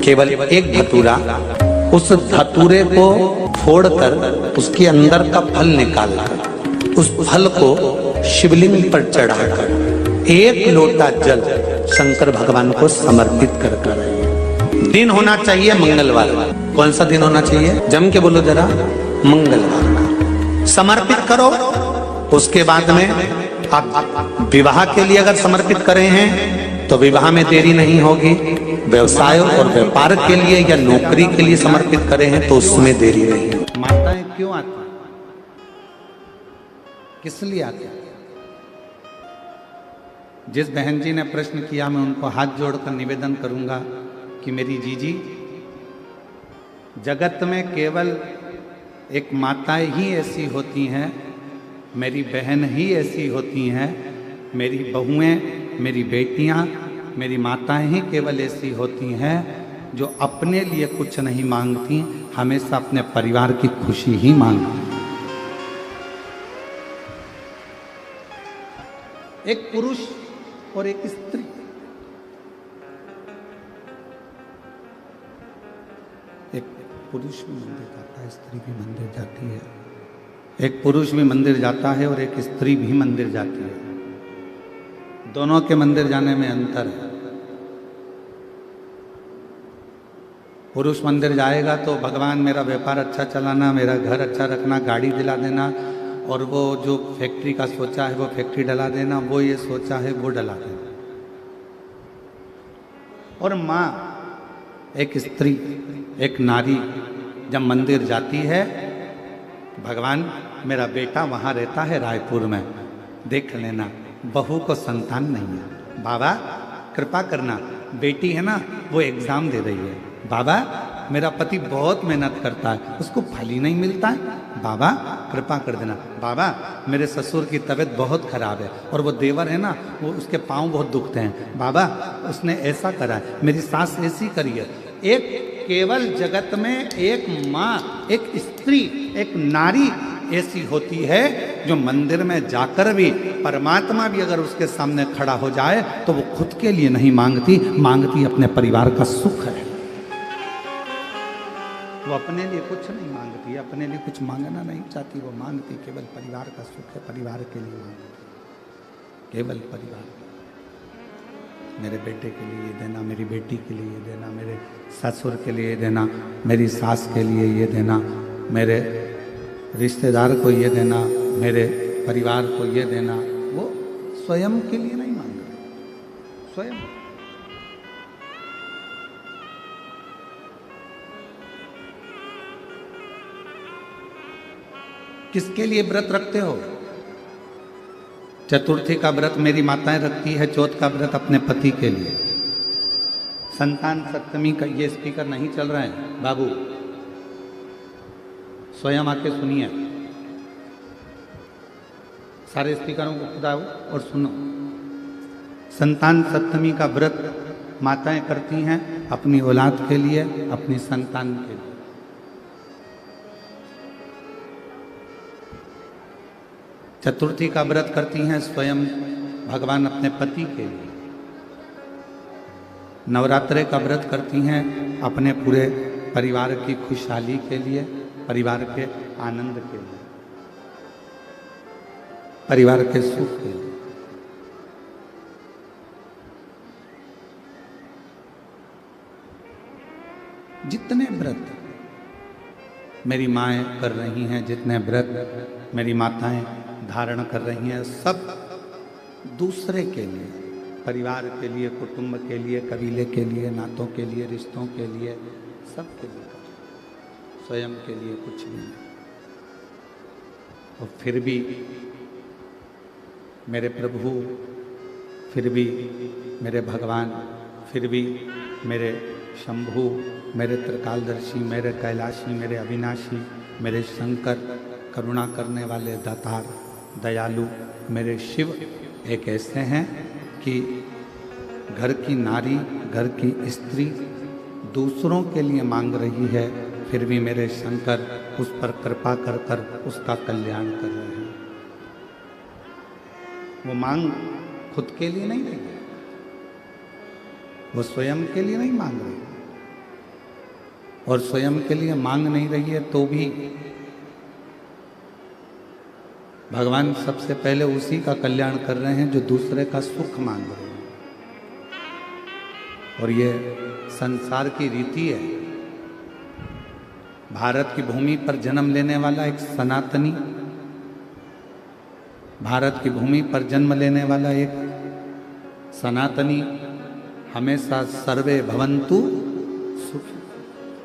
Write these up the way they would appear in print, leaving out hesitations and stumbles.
केवल एक धतूरा, उस धतूरे को फोड़कर उसके अंदर का फल निकालकर उस फल को शिवलिंग पर चढ़ाकर एक लोटा जल शंकर भगवान को समर्पित कर कर। दिन होना चाहिए मंगलवार। कौन सा दिन होना चाहिए? जम के बोलो जरा, मंगलवार का समर्पित करो। उसके बाद में आप विवाह के लिए अगर समर्पित करे हैं तो विवाह में देरी नहीं होगी। व्यवसाय और व्यापार के लिए या नौकरी के लिए समर्पित करे हैं तो उसमें देरी नहीं होगी। माताएं क्यों आती? किस लिए आती? जिस बहन जी ने प्रश्न किया, मैं उनको हाथ जोड़कर निवेदन करूंगा कि मेरी जीजी, जगत में केवल एक माताएं ही ऐसी होती हैं, मेरी बहन ही ऐसी होती हैं, मेरी बहुएं, मेरी बेटियां, मेरी माताएं ही केवल ऐसी होती हैं जो अपने लिए कुछ नहीं मांगती, हमेशा अपने परिवार की खुशी ही मांगती। एक पुरुष और एक स्त्री, एक पुरुष भी मंदिर जाता है, स्त्री भी मंदिर जाती है। एक पुरुष भी मंदिर जाता है और एक स्त्री भी मंदिर जाती है। दोनों के मंदिर जाने में अंतर है। पुरुष मंदिर जाएगा तो भगवान मेरा व्यापार अच्छा चलाना, मेरा घर अच्छा रखना, गाड़ी दिला देना, और वो जो फैक्ट्री का सोचा है वो फैक्ट्री डला देना, वो ये सोचा है वो डला देना। और माँ, एक स्त्री, एक नारी जब मंदिर जाती है, भगवान मेरा बेटा वहाँ रहता है रायपुर में, देख लेना, बहू को संतान नहीं है, बाबा कृपा करना, बेटी है ना वो एग्जाम दे रही है, बाबा मेरा पति बहुत मेहनत करता है, उसको फल ही नहीं मिलता है, बाबा कृपा कर देना, बाबा मेरे ससुर की तबीयत बहुत खराब है और वो देवर है ना वो उसके पाँव बहुत दुखते हैं, बाबा उसने ऐसा करा है, मेरी सास ऐसी करी है। एक केवल जगत में एक माँ, एक स्त्री, एक नारी ऐसी होती है जो मंदिर में जाकर भी, परमात्मा भी अगर उसके सामने खड़ा हो जाए तो वो खुद के लिए नहीं मांगती, मांगती अपने परिवार का सुख है। वो अपने लिए कुछ नहीं मांगती, अपने लिए कुछ मांगना नहीं चाहती, वो मांगती केवल परिवार का सुख है, परिवार के लिए मांगती, केवल परिवार। मेरे बेटे के लिए ये देना, मेरी बेटी के लिए ये देना, मेरे ससुर के लिए ये देना, मेरी सास के लिए ये देना, मेरे रिश्तेदार को ये देना, मेरे परिवार को ये देना। वो स्वयं के लिए नहीं मांग रहे, स्वयं। किसके लिए व्रत रखते हो? चतुर्थी का व्रत मेरी माताएं रखती है, चौथ का व्रत अपने पति के लिए। संतान सप्तमी का ये स्पीकर नहीं चल रहा है बाबू, स्वयं आके सुनिए, सारे स्पीकरों को खुदाओ और सुनो। संतान सप्तमी का व्रत माताएं करती हैं अपनी औलाद के लिए, अपनी संतान के लिए। चतुर्थी का व्रत करती हैं स्वयं भगवान अपने पति के लिए। नवरात्रे का व्रत करती हैं अपने पूरे परिवार की खुशहाली के लिए, परिवार के आनंद के लिए, परिवार के सुख के लिए। जितने व्रत मेरी माएँ कर रही हैं, जितने व्रत मेरी माताएं धारण कर रही हैं, सब दूसरे के लिए, परिवार के लिए, कुटुंब के लिए, कबीले के लिए, नातों के लिए, रिश्तों के लिए, सब के लिए, स्वयं के लिए कुछ नहीं। और फिर भी मेरे प्रभु, फिर भी मेरे भगवान, फिर भी मेरे शंभु, मेरे त्रिकालदर्शी, मेरे कैलाशी, मेरे अविनाशी, मेरे शंकर, करुणा करने वाले दातार, दयालु मेरे शिव एक ऐसे हैं कि घर की नारी, घर की स्त्री दूसरों के लिए मांग रही है, फिर भी मेरे शंकर उस पर कृपा कर कर उसका कल्याण कर रहे हैं। वो मांग खुद के लिए नहीं रही, वो स्वयं के लिए नहीं मांग रही, और स्वयं के लिए मांग नहीं रही है तो भी भगवान सबसे पहले उसी का कल्याण कर रहे हैं जो दूसरे का सुख मांग रहे हैं। और ये संसार की रीति है। भारत की भूमि पर जन्म लेने वाला एक सनातनी, भारत की भूमि पर जन्म लेने वाला एक सनातनी हमेशा सर्वे भवन्तु सुखी,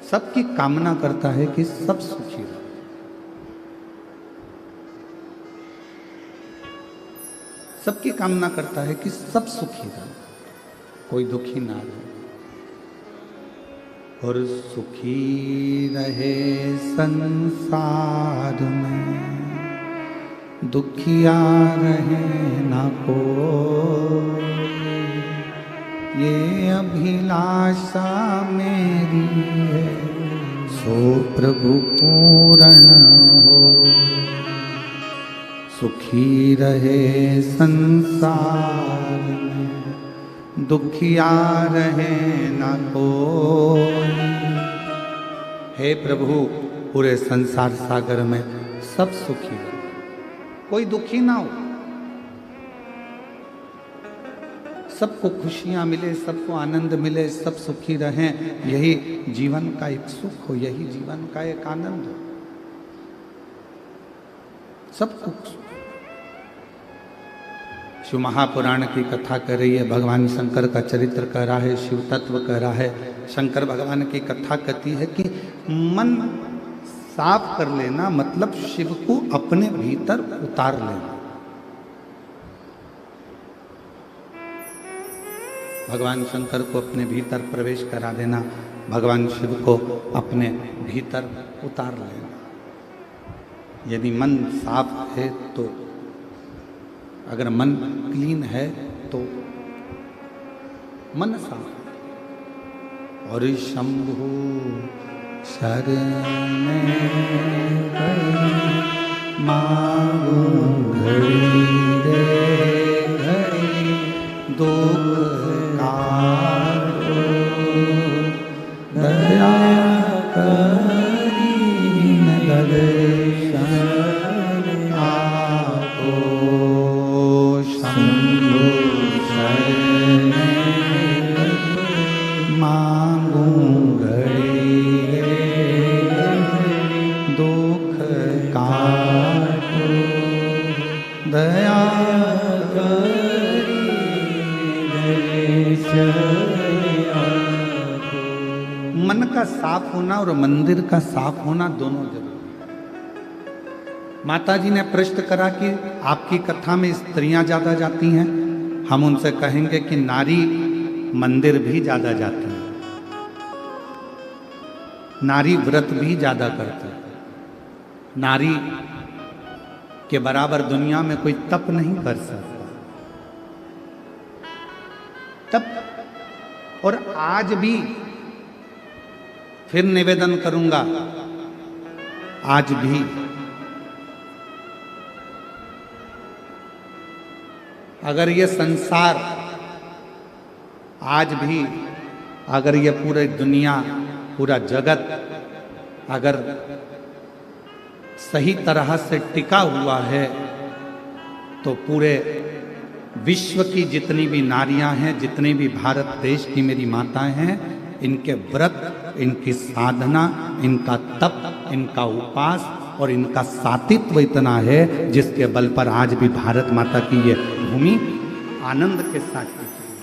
सबकी कामना करता है कि सब सुखी रहे। सबकी कामना करता है कि सब सुखी रहे, कोई दुखी ना रहे। और सुखी रहे संसार में, दुखिया रहे ना कोई, ये अभिलाषा मेरी है, सो प्रभु पूर्ण हो। सुखी रहे संसार में, दुखिया रहे ना कोई। हे प्रभु, पूरे संसार सागर में सब सुखी रहे, कोई दुखी ना हो, सबको खुशियां मिले, सबको आनंद मिले, सब सुखी रहें। यही जीवन का एक सुख हो, यही जीवन का एक आनंद हो, सब कुछ। शिव महापुराण की कथा कर रही है, भगवान शंकर का चरित्र कह रहा है, शिव तत्व कह रहा है। शंकर भगवान की कथा कहती है कि मन साफ कर लेना मतलब शिव को अपने भीतर उतार लेना। भगवान शंकर को अपने भीतर प्रवेश करा देना, भगवान शिव को अपने भीतर उतार लेना। यदि मन साफ है तो, अगर मन क्लीन है तो मन साफ। और शंभु शरण मांगू घड़ी रे घड़ी, दुख काटो दया करी दर्शन आपो। शंभु शरण मांगू घड़ी रे दुख काटो दया करी मन का साफ होना और मंदिर का साफ होना दोनों जरूरी है। माता जी ने प्रश्न करा कि आपकी कथा में स्त्रियां ज्यादा जाती हैं, हम उनसे कहेंगे कि नारी मंदिर भी ज्यादा जाती है, नारी व्रत भी ज्यादा करती है, नारी के बराबर दुनिया में कोई तप नहीं कर सकता। तप और आज भी फिर निवेदन करूंगा, आज भी अगर ये संसार, आज भी अगर ये पूरी दुनिया, पूरा जगत अगर सही तरह से टिका हुआ है तो पूरे विश्व की जितनी भी नारियां हैं, जितनी भी भारत देश की मेरी माताएं हैं, इनके व्रत, इनकी साधना, इनका तप, इनका उपास और इनका सातित्व इतना है जिसके बल पर आज भी भारत माता की ये भूमि आनंद के साथ टिकी है।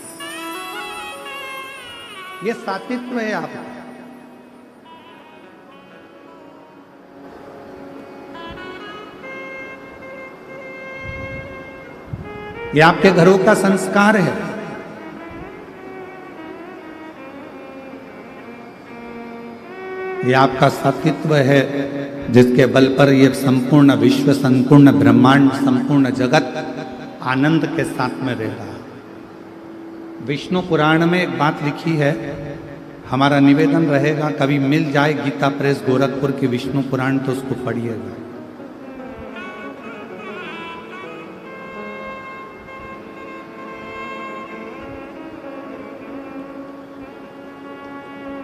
ये सातित्व है आपका। ये आपके घरों का संस्कार है। ये आपका सातित्व है जिसके बल पर ये संपूर्ण विश्व, संपूर्ण ब्रह्मांड, संपूर्ण जगत आनंद के साथ में रह रहा है। विष्णु पुराण में एक बात लिखी है, हमारा निवेदन रहेगा कभी मिल जाए गीता प्रेस गोरखपुर की विष्णु पुराण तो उसको पढ़िएगा।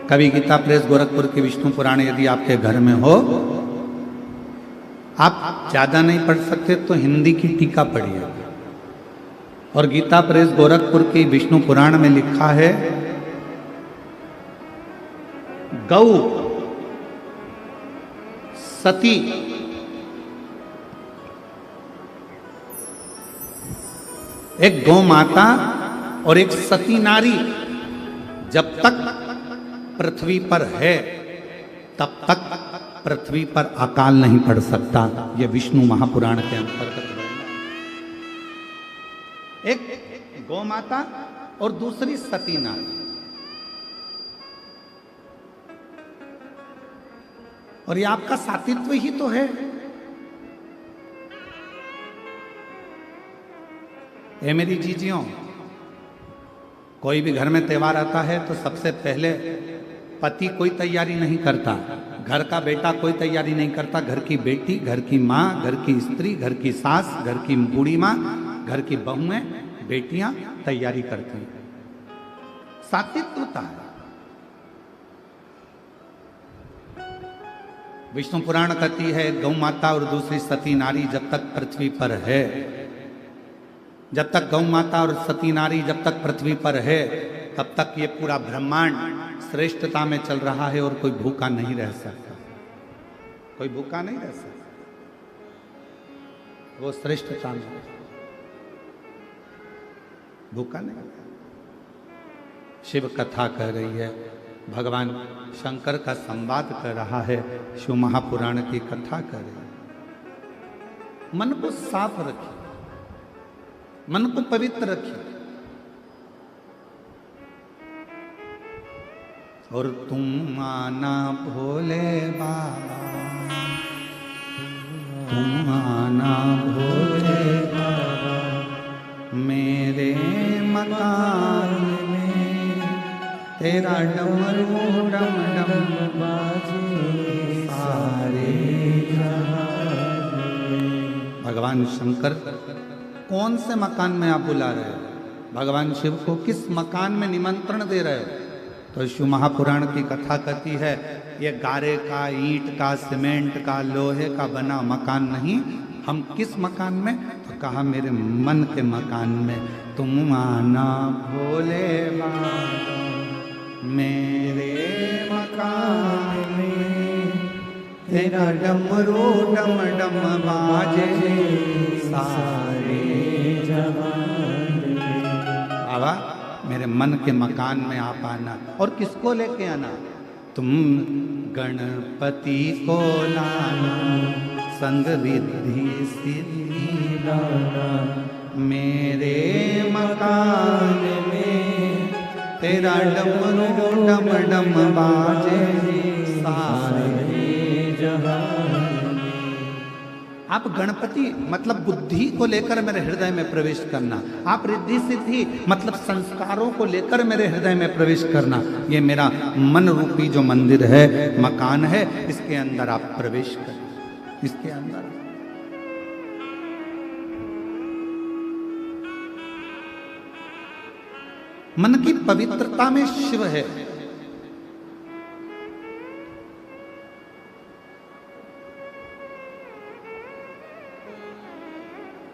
कवि गीता प्रेस गोरखपुर की विष्णु पुराण यदि आपके घर में हो, आप ज्यादा नहीं पढ़ सकते तो हिंदी की टीका पढ़िए। और गीता प्रेस गोरखपुर की विष्णु पुराण में लिखा है, गौ सती एक गौ माता और एक सती नारी जब तक पृथ्वी पर है तब तक पृथ्वी पर अकाल नहीं पड़ सकता। यह विष्णु महापुराण के अंतर्गत एक गौ माता और दूसरी सती नारी। और ये आपका सातित्व ही तो है। ये मेरी जीजियों, कोई भी घर में त्योहार आता है तो सबसे पहले पति कोई तैयारी नहीं करता, घर का बेटा कोई तैयारी नहीं करता, घर की बेटी, घर की माँ, घर की स्त्री, घर की सास, घर की बूढ़ी माँ, घर की बहुएं, बेटियां तैयारी करती हैं। सात्विकता है। विष्णु पुराण कहती है गौ माता और दूसरी सती नारी जब तक पृथ्वी पर है, जब तक गौ माता और सती नारी जब तक पृथ्वी पर है तब तक ये पूरा ब्रह्मांड श्रेष्ठता में चल रहा है और कोई भूखा नहीं रह सकता, कोई भूखा नहीं रह सकता, वो श्रेष्ठता में भूखा नहीं। शिव कथा कह रही है, भगवान शंकर का संवाद कर रहा है, शिव महापुराण की कथा कर रही है। मन को साफ रखिए, मन को पवित्र रखिए। और तुम आना भोले बाबा, तुम आना भोले बाबा, मेरे मकान में तेरा डमरू डम डम बाजे सारे जहां में। भगवान शंकर कौन से मकान में आप बुला रहे हो? भगवान शिव को किस मकान में निमंत्रण दे रहे हो? तो शिव महापुराण की कथा कहती है ये गारे का, ईंट का, सीमेंट का, लोहे का बना मकान नहीं। हम किस मकान में? तो कहा मेरे मन के मकान में। तुम आना भोले बाबा, मेरे मकान में तेरा डमरू डम डम बाजे सारे जहान में। बाबा मेरे मन के मकान में आप आना। और किसको लेके आना? तुम गणपति को लाना, संग रिद्धि सिद्धि लाना, मेरे मकान में तेरा डमरू डम डम बाजे सारे जहान। आप गणपति मतलब बुद्धि को लेकर मेरे हृदय में प्रवेश करना, आप रिद्धि सिद्धि मतलब संस्कारों को लेकर मेरे हृदय में प्रवेश करना। ये मेरा मन रूपी जो मंदिर है, मकान है, इसके अंदर आप प्रवेश करें, इसके अंदर। मन की पवित्रता में शिव है।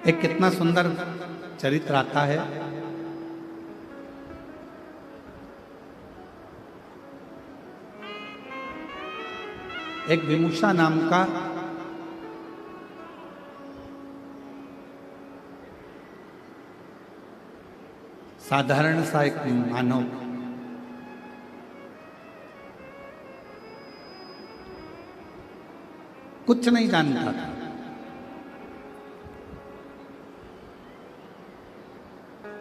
एक कितना सुंदर चरित्र आता है। एक विमुषा नाम का साधारण सा एक मानव कुछ नहीं जानता था।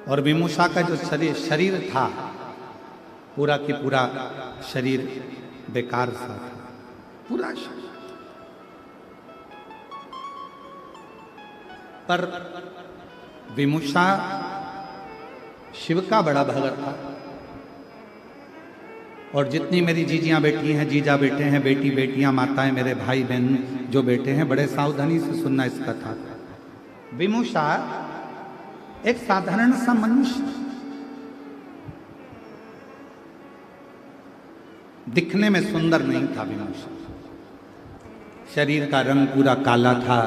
और विमुषा का जो शरीर था, पूरा की पूरा शरीर बेकार सा था, पूरा शरीर। पर विमुषा शिव का बड़ा भगत था। और जितनी मेरी जीजियां बेटी हैं, जीजा बेटे हैं, बेटी बेटियां, माताएं, मेरे भाई बहन जो बेटे हैं, बड़े सावधानी से सुनना इस कथा। विमुषा एक साधारण सा मनुष्य, दिखने में सुंदर नहीं था विमूषा। शरीर का रंग पूरा काला था,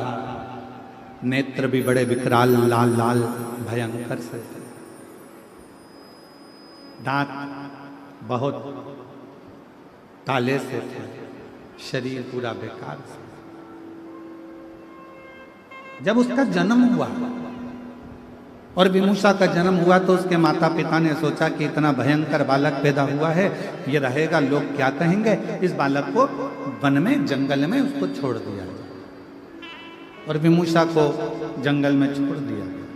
नेत्र भी बड़े विकराल लाल लाल भयंकर से थे, दांत बहुत काले से थे, शरीर पूरा बेकार से। जब उसका जन्म हुआ और विमूषा का जन्म हुआ तो उसके माता पिता ने सोचा कि इतना भयंकर बालक पैदा हुआ है, ये रहेगा, लोग क्या कहेंगे, इस बालक को वन में जंगल में उसको छोड़ दिया जाए। और विमूषा को जंगल में छोड़ दिया गया।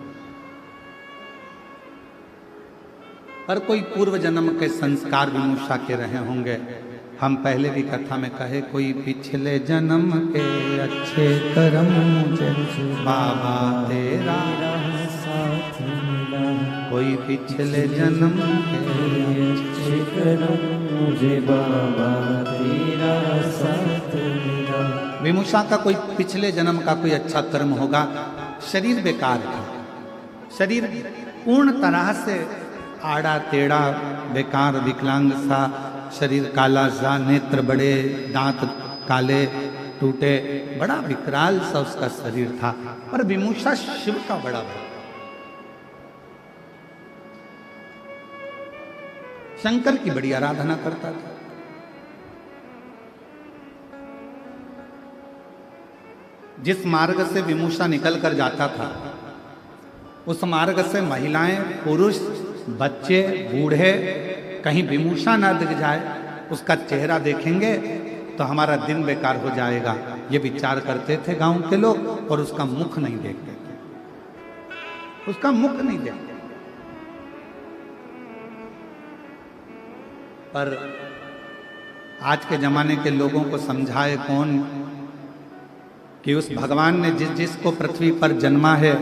पर कोई पूर्व जन्म के संस्कार विमूषा के रहे होंगे। हम पहले भी कथा में कहे, कोई पिछले जन्म के अच्छे कर्म मुझे बाबा तेरा साथ मिला, कोई पिछले जन्म के अच्छे कर्म मुझे बाबा तेरा साथ मिला। विमूषा का कोई पिछले जन्म का कोई अच्छा कर्म होगा। शरीर बेकार था, शरीर पूर्ण तरह से आड़ा टेढ़ा बेकार विकलांग सा, शरीर काला सा, नेत्र बड़े, दांत काले टूटे, बड़ा विकराल सा उसका शरीर था। पर विमूषा शिव का बड़ा भक्त, शंकर की बड़ी आराधना करता था। जिस मार्ग से विमूषा निकल कर जाता था, उस मार्ग से महिलाएं, पुरुष, बच्चे, बूढ़े कहीं विमूषा ना दिख जाए, उसका चेहरा देखेंगे तो हमारा दिन बेकार हो जाएगा, ये विचार करते थे गांव के लोग। और उसका मुख नहीं देखते थे, उसका मुख नहीं देखते। पर आज के जमाने के लोगों को समझाए कौन कि उस भगवान ने जिस जिसको पृथ्वी पर जन्मा है,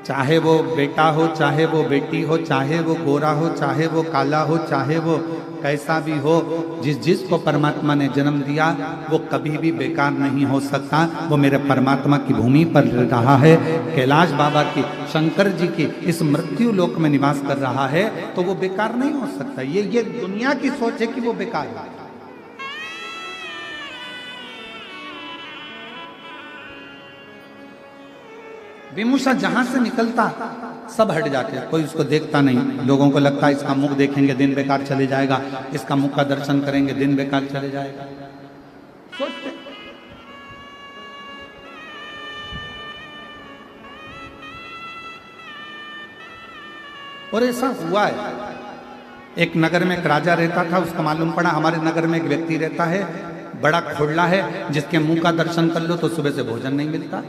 चाहे वो बेटा हो, चाहे वो बेटी हो, चाहे वो गोरा हो, चाहे वो काला हो, चाहे वो कैसा भी हो, जिस जिसको परमात्मा ने जन्म दिया वो कभी भी बेकार नहीं हो सकता। वो मेरे परमात्मा की भूमि पर रहा है, कैलाश बाबा की, शंकर जी की इस मृत्यु लोक में निवास कर रहा है, तो वो बेकार नहीं हो सकता। ये दुनिया की सोच है कि वो बेकार है। विमूषा जहां से निकलता सब हट जाते, कोई उसको देखता नहीं। लोगों को लगता है इसका मुख देखेंगे दिन बेकार चले जाएगा, इसका मुख का दर्शन करेंगे दिन बेकार चले जाएगा, सोचते। और ऐसा हुआ है। एक नगर में एक राजा रहता था, उसका मालूम पड़ा हमारे नगर में एक व्यक्ति रहता है, बड़ा खोड़ला है, जिसके मुंह का दर्शन कर लो तो सुबह से भोजन नहीं मिलता।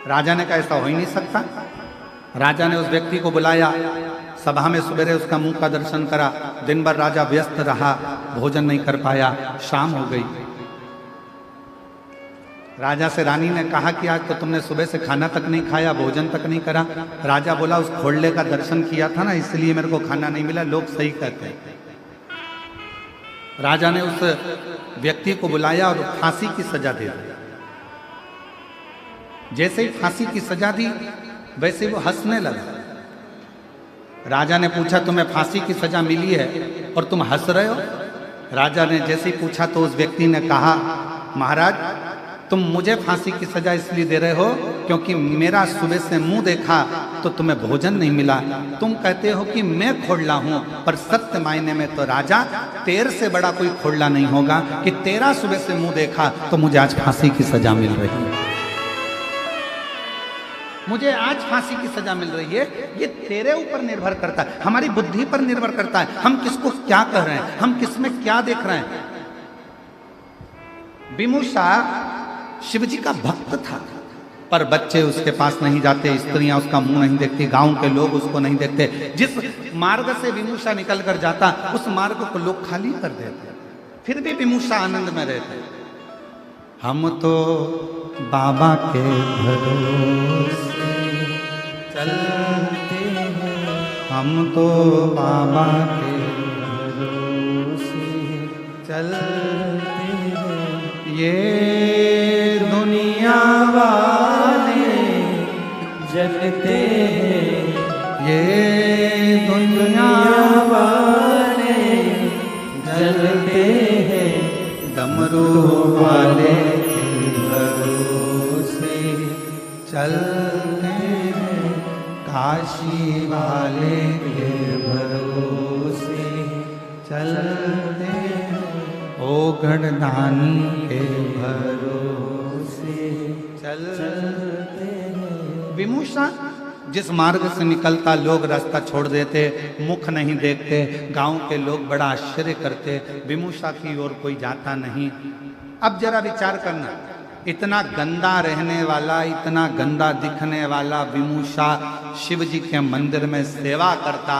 राजा ने कहा ऐसा हो ही नहीं सकता। राजा ने उस व्यक्ति को बुलाया, सभा में सवेरे उसका मुंह का दर्शन करा। दिन भर राजा व्यस्त रहा, भोजन नहीं कर पाया, शाम हो गई। राजा से रानी ने कहा कि आज तो तुमने सुबह से खाना तक नहीं खाया, भोजन तक नहीं करा। राजा बोला उस खोड़ले का दर्शन किया था ना, इसलिए मेरे को खाना नहीं मिला, लोग सही कहते हैं। राजा ने उस व्यक्ति को बुलाया और फांसी की सजा दे दी। जैसे ही फांसी की सजा दी वैसे वो हंसने लगा। राजा ने पूछा तुम्हें फांसी की सजा मिली है और तुम हंस रहे हो? राजा ने जैसे ही पूछा तो उस व्यक्ति ने कहा महाराज तुम मुझे फांसी की सजा इसलिए दे रहे हो क्योंकि मेरा सुबह से मुंह देखा तो तुम्हें भोजन नहीं मिला। तुम कहते हो कि मैं खोड़ला हूं, पर सत्य मायने में तो राजा तेरे से बड़ा कोई खोड़ला नहीं होगा कि तेरा सुबह से मुंह देखा तो मुझे आज फांसी की सजा मिल रही है। मुझे आज फांसी की सजा मिल रही है, ये तेरे ऊपर निर्भर करता है, हमारी बुद्धि पर निर्भर करता है, हम किसको क्या कह रहे हैं, हम किसमें क्या देख रहे हैं। विमूषा शिवजी का भक्त था, पर बच्चे उसके पास नहीं जाते, स्त्रियां उसका मुंह नहीं देखती, गांव के लोग उसको नहीं देखते। जिस मार्ग से विमूषा निकल कर जाता उस मार्ग को लोग खाली कर देते, फिर भी विमूषा आनंद में रहते। हम तो बाबा के भरोसे चलते हैं, हम तो बाबा के भरोसे चलते हैं। ये दुनिया वाले जलते हैं, ये दुनिया वाले चलते ओ गणदानी के भरोसे चलते। विमूषा जिस मार्ग से निकलता लोग रास्ता छोड़ देते, मुख नहीं देखते, गांव के लोग बड़ा आश्चर्य करते, विमूषा की ओर कोई जाता नहीं। अब जरा विचार करना, इतना गंदा रहने वाला, इतना गंदा दिखने वाला विमूषा शिव जी के मंदिर में सेवा करता,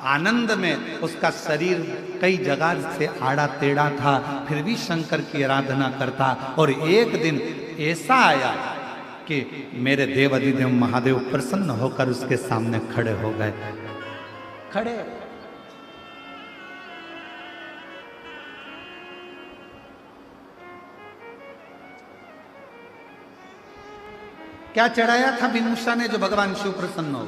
आनंद में उसका शरीर कई जगह से आड़ा टेढ़ा था, फिर भी शंकर की आराधना करता। और एक दिन ऐसा आया कि मेरे देव अधिदेव महादेव प्रसन्न होकर उसके सामने खड़े हो गए। खड़े क्या चढ़ाया था विमूषा ने जो भगवान शिव प्रसन्न हो?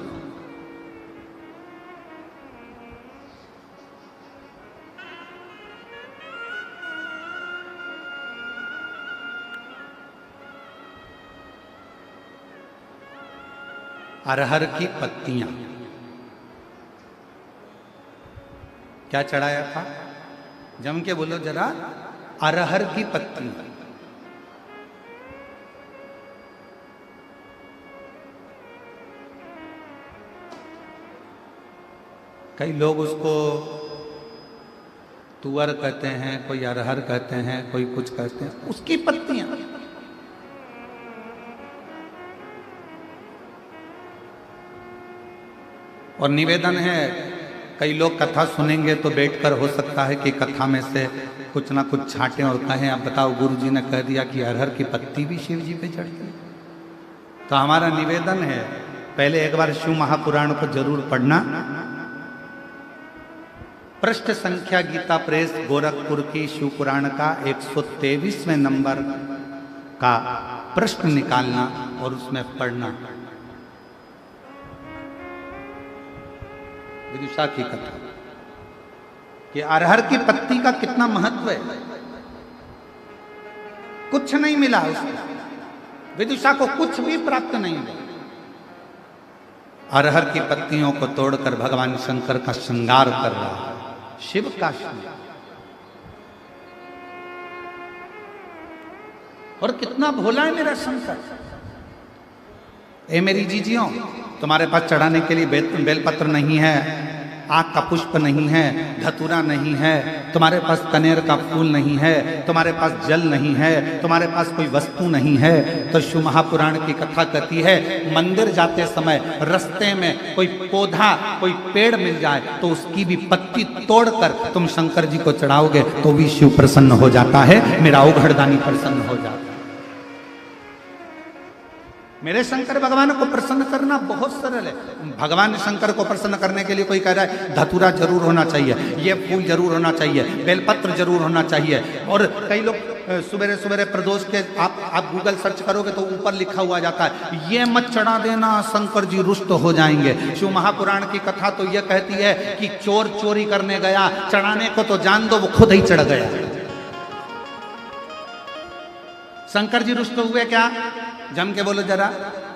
अरहर की पत्तियां। क्या चढ़ाया था? जम के बोलो जरा। अरहर की पत्तियां। कई लोग उसको तुअर कहते हैं, कोई अरहर कहते हैं, कोई कुछ कहते हैं, उसकी पत्तियां। और निवेदन है, कई लोग कथा सुनेंगे तो बैठकर हो सकता है कि कथा में से कुछ ना कुछ छांटें और कहें, अब बताओ गुरुजी ने कह दिया कि अरहर की पत्ती भी शिव जी पे चढ़ती है। तो हमारा निवेदन है, पहले एक बार शिव महापुराण को जरूर पढ़ना। पृष्ठ संख्या गीता प्रेस गोरखपुर की शिव पुराण का 123वें नंबर का पृष्ठ निकालना और उसमें पढ़ना। विदुषा की कथा कि अरहर की पत्ती का कितना महत्व है। कुछ नहीं मिला उसको, विदुषा को कुछ भी प्राप्त नहीं हुआ। अरहर की पत्तियों को तोड़कर भगवान शंकर का श्रृंगार कर रहा है, शिव का श्रृंगार। और कितना भोला है मेरा शंकर। ए मेरी जीजियों, तुम्हारे पास चढ़ाने के लिए बेलपत्र नहीं है, आग का पुष्प नहीं है, धतूरा नहीं है, तुम्हारे पास कनेर का फूल नहीं है, तुम्हारे पास जल नहीं है, तुम्हारे पास कोई वस्तु नहीं है, तो शिव महापुराण की कथा कहती है, मंदिर जाते समय रास्ते में कोई पौधा, कोई पेड़ मिल जाए तो उसकी भी पत्ती तोड़कर तुम शंकर जी को चढ़ाओगे तो भी शिव प्रसन्न हो जाता है, मेरा औघड़दानी प्रसन्न हो जाता है। मेरे शंकर भगवान को प्रसन्न करना बहुत सरल है। भगवान शंकर को प्रसन्न करने के लिए कोई कह रहा है धतूरा जरूर होना चाहिए, ये फूल जरूर होना चाहिए, बेलपत्र जरूर होना चाहिए। और कई लोग सुबह सुबह प्रदोष के आप गूगल सर्च करोगे तो ऊपर लिखा हुआ जाता है, ये मत चढ़ा देना, शंकर जी रुष्ट हो जाएंगे। शिव महापुराण की कथा तो यह कहती है कि चोर चोरी करने गया, चढ़ाने को तो जान दो, वो खुद ही चढ़ गया। शंकर जी रुष्ट हुए क्या? जम के बोलो जरा।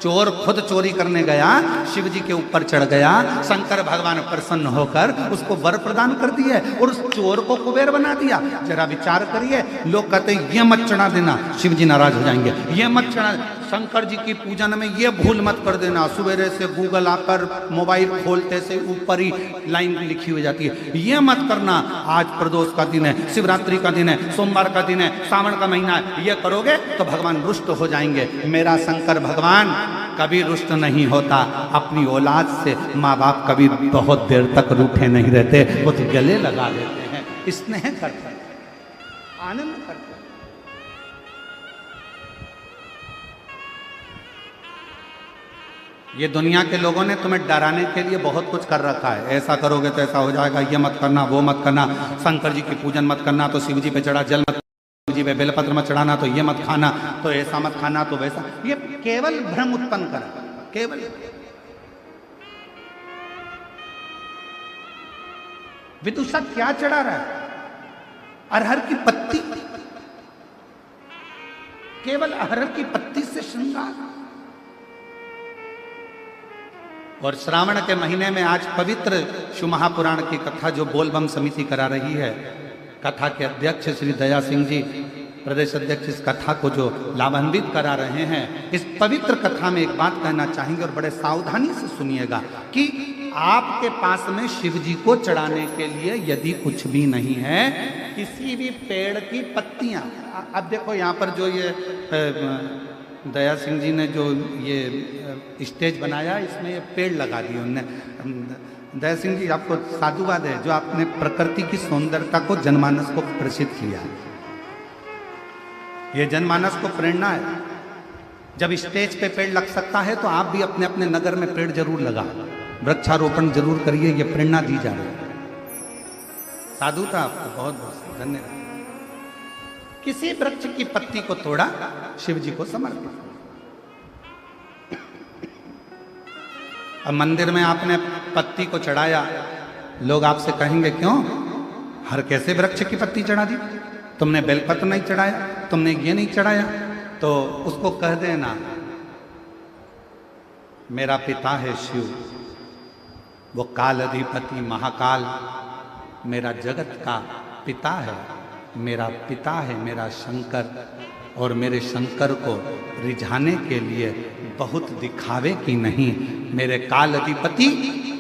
चोर खुद चोरी करने गया, शिव जी के ऊपर चढ़ गया, शंकर भगवान प्रसन्न होकर उसको वर प्रदान कर दिए और उस चोर को कुबेर बना दिया। जरा विचार करिए, लोग कहते हैं ये मत चढ़ा देना, शिव जी नाराज हो जाएंगे, ये मत चढ़ा, शंकर जी की पूजन में ये भूल मत कर देना। सुबह से गूगल आकर मोबाइल खोलते से ऊपर ही लाइन लिखी हुई जाती है, ये मत करना, आज प्रदोष का दिन है, शिवरात्रि का दिन है, सोमवार का दिन है, सावन का महीना है, ये करोगे तो भगवान रुष्ट हो जाएंगे। मेरा शंकर भगवान कभी रुष्ट नहीं होता। अपनी औलाद से माँ बाप कभी बहुत देर तक रूठे नहीं रहते, वो तो गले लगा लेते हैं, स्नेह करते हैं, आनंद करते हैं। ये दुनिया के लोगों ने तुम्हें डराने के लिए बहुत कुछ कर रखा है, ऐसा करोगे तो ऐसा हो जाएगा, ये मत करना, वो मत करना, शंकर जी की पूजन मत करना तो शिव जी पे चढ़ा जल मत, जी पे बेलपत्र मत चढ़ाना तो ये मत खाना, तो ऐसा मत खाना तो वैसा। ये केवल भ्रम उत्पन्न करा, केवल। विदुषा क्या चढ़ा रहा है? अरहर की पत्ती, केवल अरहर की पत्ती से श्रृंगार। और श्रावण के महीने में आज पवित्र शिव महापुराण की कथा जो बोलबम समिति करा रही है, कथा के अध्यक्ष श्री दया सिंह जी प्रदेश अध्यक्ष इस कथा को जो लाभान्वित करा रहे हैं, इस पवित्र कथा में एक बात कहना चाहेंगे और बड़े सावधानी से सुनिएगा कि आपके पास में शिव जी को चढ़ाने के लिए यदि कुछ भी नहीं है, किसी भी पेड़ की पत्तियां, अब देखो यहाँ पर जो ये दया सिंह जी ने जो ये स्टेज बनाया, इसमें ये पेड़ लगा दिए उनने। दया सिंह जी आपको साधुवाद है जो आपने प्रकृति की सौंदर्यता को जनमानस को प्रसिद्ध किया है। ये जनमानस को प्रेरणा है। जब स्टेज पे पेड़ लग सकता है तो आप भी अपने अपने नगर में पेड़ जरूर लगा, वृक्षारोपण जरूर करिए, ये प्रेरणा दी जा रही है। साधु था आपको बहुत बहुत धन्यवाद। किसी वृक्ष की पत्ती को तोड़ा, शिव जी को समर्पित। अब मंदिर में आपने पत्ती को चढ़ाया, लोग आपसे कहेंगे क्यों हर कैसे वृक्ष की पत्ती चढ़ा दी, तुमने बेलपत्र नहीं चढ़ाया, तुमने ये नहीं चढ़ाया। तो उसको कह देना मेरा पिता है शिव, वो काल अधिपति महाकाल मेरा जगत का पिता है, मेरा पिता है मेरा शंकर, और मेरे शंकर को रिझाने के लिए बहुत दिखावे की नहीं, मेरे काल अधिपति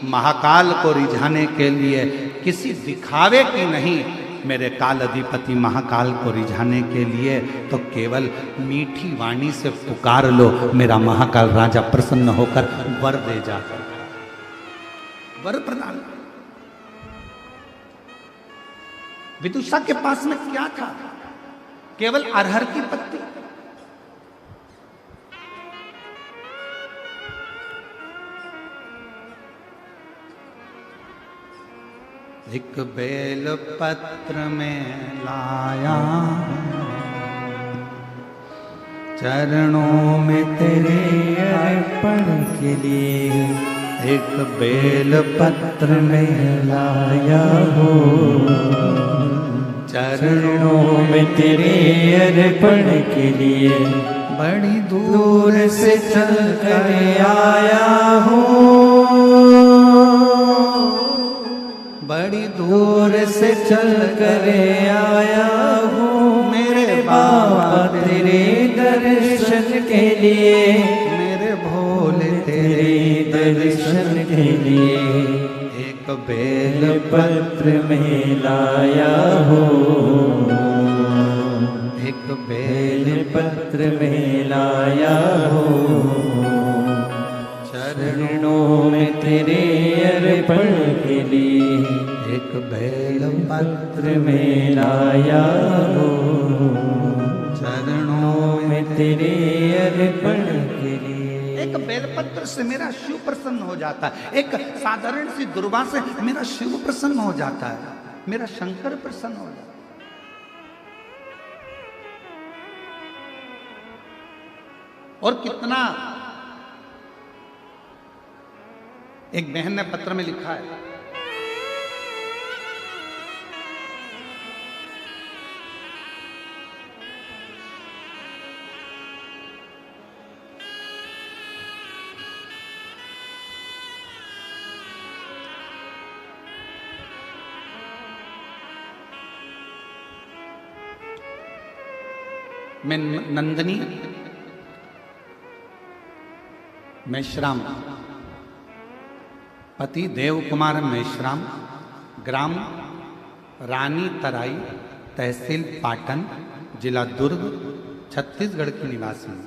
महाकाल को रिझाने के लिए किसी दिखावे की नहीं, मेरे काल अधिपति महाकाल को रिझाने के लिए तो केवल मीठी वाणी से पुकार लो, मेरा महाकाल राजा प्रसन्न होकर वर दे जाकर, वर प्रदान। विदुषा के पास में क्या था? केवल अरहर की पत्ती। एक बेल पत्र में लाया, चरणों में तेरे अर्पण के लिए, एक बेल पत्र में लाया हो, चरणों में तेरे अर्पण के लिए, बड़ी दूर से चल कर आया हूँ, बड़ी दूर से चल कर आया हूँ, मेरे बाबा तेरे दर्शन के लिए, मेरे भोले तेरे दर्शन के लिए, एक बेल पत्र में लाया हो, एक बेल पत्र में लाया हो, चरणों में तेरे अर्पण के लिए, एक बेल पत्र में लाया हो, चरणों में तेरे अर्पण के लिए। एक बेलपत्र से मेरा शिव प्रसन्न हो जाता है, एक साधारण सी दुर्वा से मेरा शिव प्रसन्न हो जाता है, मेरा शंकर प्रसन्न हो जाता है। और कितना, एक बहन ने पत्र में लिखा है, मैं नंदनी मेश्राम, पति देव कुमार मेश्राम, ग्राम रानी तराई, तहसील पाटन, जिला दुर्ग, छत्तीसगढ़ की निवासी हूँ।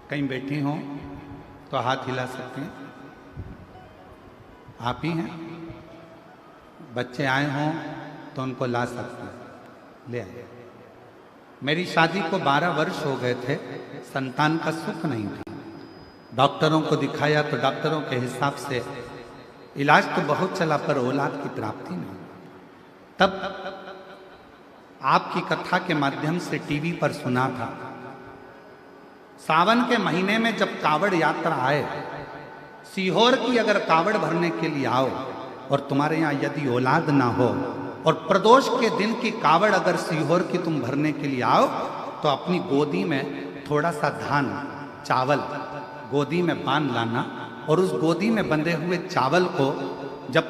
कहीं बैठी हो तो हाथ हिला सकते हैं, आप ही हैं। बच्चे आए हों तो उनको ला सकते हैं, ले आए। मेरी शादी को 12 वर्ष हो गए थे, संतान का सुख नहीं था। डॉक्टरों को दिखाया तो डॉक्टरों के हिसाब से इलाज तो बहुत चला पर औलाद की प्राप्ति नहीं। तब आपकी कथा के माध्यम से टीवी पर सुना था, सावन के महीने में जब कावड़ यात्रा आए, सीहोर की अगर कावड़ भरने के लिए आओ और तुम्हारे यहाँ यदि औलाद ना हो और प्रदोष के दिन की कावड़ अगर सीहोर की तुम भरने के लिए आओ तो अपनी गोदी में थोड़ा सा धान चावल गोदी में बांध लाना और उस गोदी में बंधे हुए चावल को जब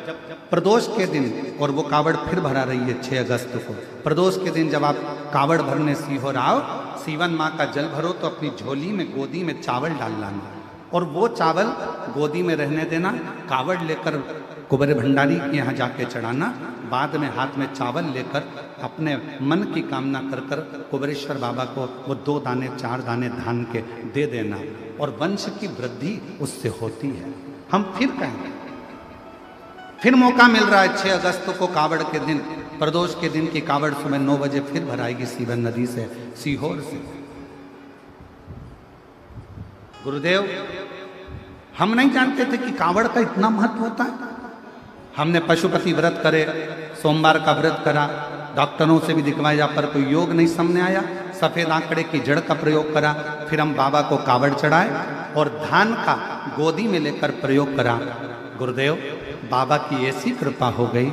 प्रदोष के दिन, और वो कावड़ फिर भरा रही है 6 अगस्त को, प्रदोष के दिन जब आप कावड़ भरने सीहोर आओ, सीवन माँ का जल भरो तो अपनी झोली में गोदी में चावल डाल लाना, और वो चावल गोदी में रहने देना, कावड़ लेकर कुबेर भंडारी के यहाँ जाके चढ़ाना, बाद में हाथ में चावल लेकर अपने मन की कामना कर कर कुबेरेश्वर बाबा को वो 2 दाने 4 दाने धान के दे देना, और वंश की वृद्धि उससे होती है। हम फिर कहेंगे, फिर मौका मिल रहा है 6 अगस्त को कावड़ के दिन, प्रदोष के दिन की कावड़ सुबह 9 बजे फिर भराएगी सीवन नदी से, सीहोर से। गुरुदेव, हम नहीं जानते थे कि कावड़ का इतना महत्व होता है। हमने पशुपति व्रत करे, सोमवार का व्रत करा, डॉक्टरों से भी दिखवाया पर कोई योग नहीं सामने आया, सफेद आंकड़े की जड़ का प्रयोग करा, फिर हम बाबा को कावड़ चढ़ाए और धान का गोदी में लेकर प्रयोग करा। गुरुदेव, बाबा की ऐसी कृपा हो गई,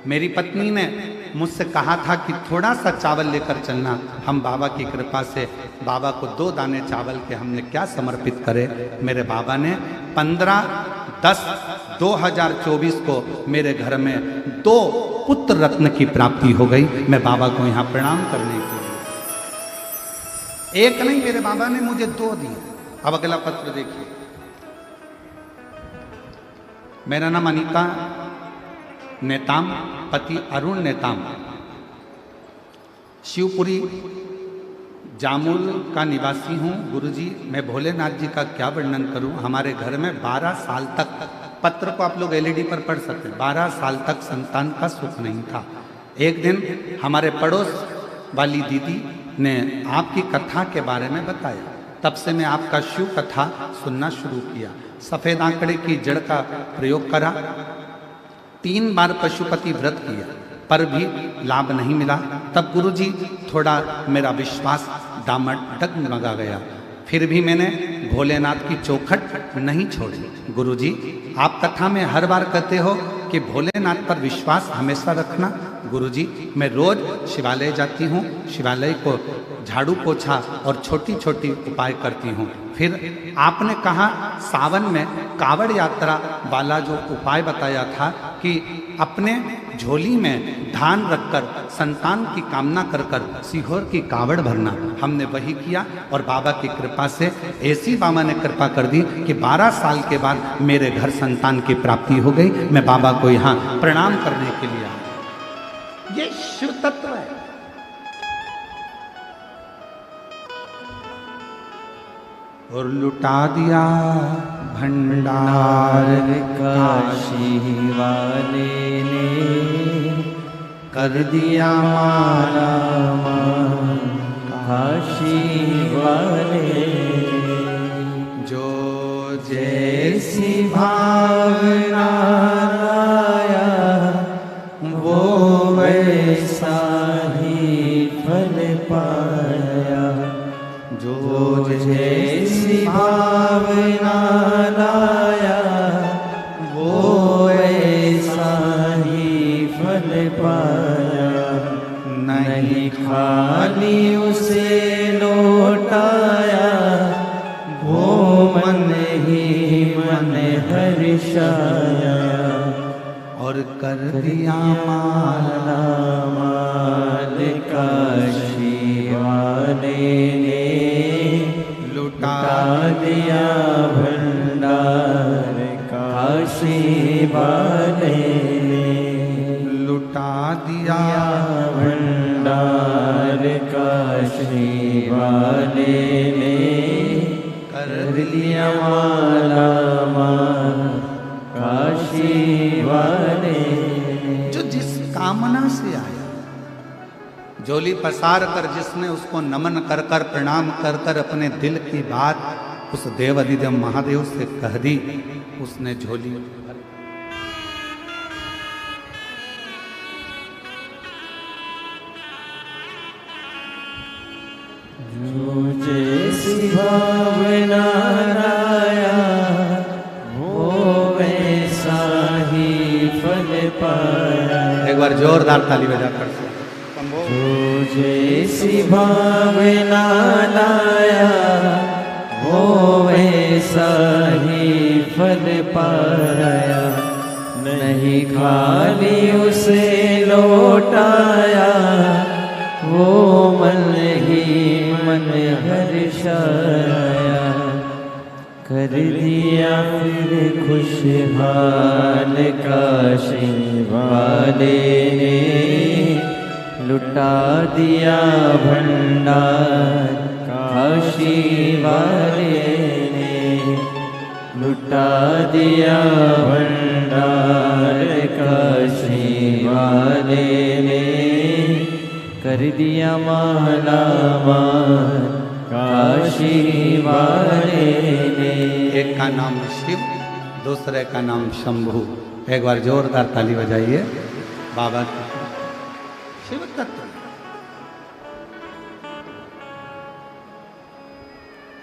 मेरी पत्नी ने मुझसे कहा था कि थोड़ा सा चावल लेकर चलना, हम बाबा की कृपा से बाबा को 2 दाने चावल के हमने क्या समर्पित करे, मेरे बाबा ने 15/10/2024 को मेरे घर में 2 पुत्र रत्न की प्राप्ति हो गई। मैं बाबा को यहाँ प्रणाम करने के लिए, एक नहीं, मेरे बाबा ने मुझे 2 दिए। अब अगला पत्र देखिए। मेरा नाम अनीता नेताम, पति अरुण नेताम, शिवपुरी जामुल का निवासी हूँ। गुरुजी, मैं भोलेनाथ जी का क्या वर्णन करूँ। हमारे घर में 12 साल तक, पत्र को आप लोग LED पर पढ़ सकते हैं, 12 साल तक संतान का सुख नहीं था। एक दिन हमारे पड़ोस वाली दीदी ने आपकी कथा के बारे में बताया, तब से मैं आपका शिव कथा सुनना शुरू किया। सफ़ेद आंकड़े की जड़ का प्रयोग करा, 3 बार पशुपति व्रत किया पर भी लाभ नहीं मिला। तब गुरुजी थोड़ा मेरा विश्वास डगमगा गया, फिर भी मैंने भोलेनाथ की चौखट नहीं छोड़ी। गुरुजी, आप कथा में हर बार कहते हो कि भोलेनाथ पर विश्वास हमेशा रखना। गुरुजी, मैं रोज शिवालय जाती हूँ, शिवालय को झाड़ू पोछा और छोटी छोटी उपाय करती हूँ। फिर आपने कहा सावन में कावड़ यात्रा वाला जो उपाय बताया था कि अपने झोली में धान रखकर संतान की कामना कर कर सीहोर की कावड़ भरना, हमने वही किया और बाबा की कृपा से ऐसी बाबा ने कृपा कर दी कि 12 साल के बाद मेरे घर संतान की प्राप्ति हो गई। मैं बाबा को यहाँ प्रणाम करने के लिए आया। ये शिव तत्व है। और लुटा दिया भंडार काशी वाले ने, कर दिया माला मान काशी वाले। जो जैसी भावना लाया वो वैसा ही फल पाया। जो जैसी भावना लाया वो ऐसा ही फल पाया। नहीं खाली उसे लौटाया वो मन ही मन हर्षाया। और कर दिया माला माल काशी वाले ने, लुटा दिया भंडार काशी वाले ने। लुटा दिया भंडार काशी वाले ने, कर दिया माला माल काशी वाले। जो जिस कामना से आया, झोली पसार कर जिसने उसको नमन कर कर प्रणाम कर कर अपने दिल की बात उस देव अधिदेव महादेव से कह दी, उसने झोली जो जैसी भावना लाया वो वैसा ही फल पाया। एक बार जोरदार ताली बजाकर। जो जैसी भावना लाया वो वैसा ही फल पाया, नहीं खाली उसे लौटाया, वो मन ही मन हर्षाया, कर दिया फिर खुशहाल काशी वाले ने, लुटा दिया भंडार काशी वाले ने, लुटा दिया भंडार काशी वाले ने, कर दिया माला माल काशी वाले ने। एक का नाम शिव, दूसरे का नाम शंभू। एक बार जोरदार ताली बजाइए बाबा की। शिव तत्व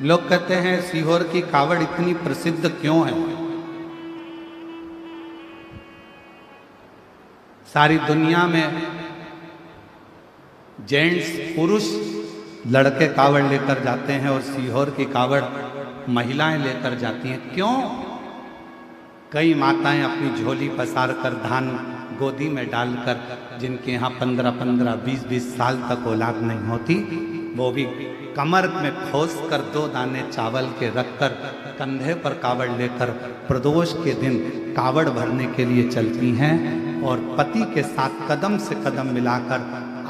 लोग कहते हैं सीहोर की कावड़ इतनी प्रसिद्ध क्यों है? सारी दुनिया में जेंट्स पुरुष लड़के कावड़ लेकर जाते हैं और सीहोर की कावड़ महिलाएं लेकर जाती हैं। क्यों? कई माताएं अपनी झोली पसार कर धान गोदी में डालकर, जिनके यहाँ 15-15, 20-20 साल तक औलाद नहीं होती, वो भी कमर में खोस कर 2 दाने चावल के रखकर कंधे पर कावड़ लेकर प्रदोष के दिन कावड़ भरने के लिए चलती हैं और पति के साथ कदम से कदम मिलाकर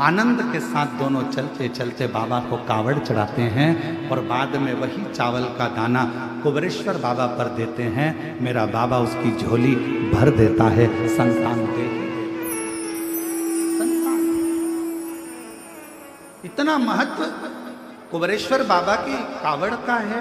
आनंद के साथ दोनों चलते चलते बाबा को कावड़ चढ़ाते हैं और बाद में वही चावल का दाना कुबरेश्वर बाबा पर देते हैं। मेरा बाबा उसकी झोली भर देता है, संतान दे ही दे। संतान, इतना महत्व कुबरेश्वर बाबा की कावड़ का है।